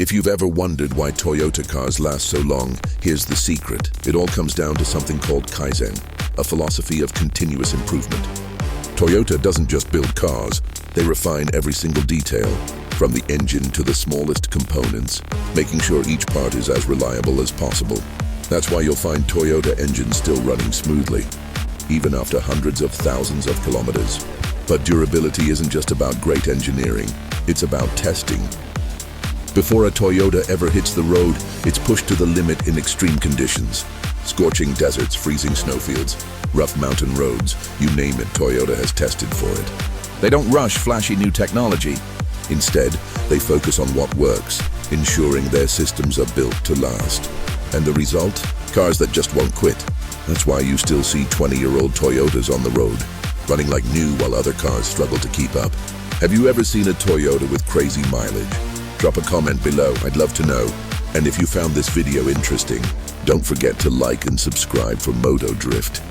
If you've ever wondered why Toyota cars last so long, here's the secret. It all comes down to something called Kaizen, a philosophy of continuous improvement. Toyota doesn't just build cars, they refine every single detail, from the engine to the smallest components, making sure each part is as reliable as possible. That's why you'll find Toyota engines still running smoothly, even after hundreds of thousands of kilometers. But durability isn't just about great engineering, it's about testing. Before a Toyota ever hits the road, it's pushed to the limit in extreme conditions. Scorching deserts, freezing snowfields, rough mountain roads, you name it, Toyota has tested for it. They don't rush flashy new technology. Instead, they focus on what works, ensuring their systems are built to last. And the result? Cars that just won't quit. That's why you still see 20-year-old Toyotas on the road, running like new while other cars struggle to keep up. Have you ever seen a Toyota with crazy mileage? Drop a comment below, I'd love to know. And if you found this video interesting, don't forget to like and subscribe for Moto Drift.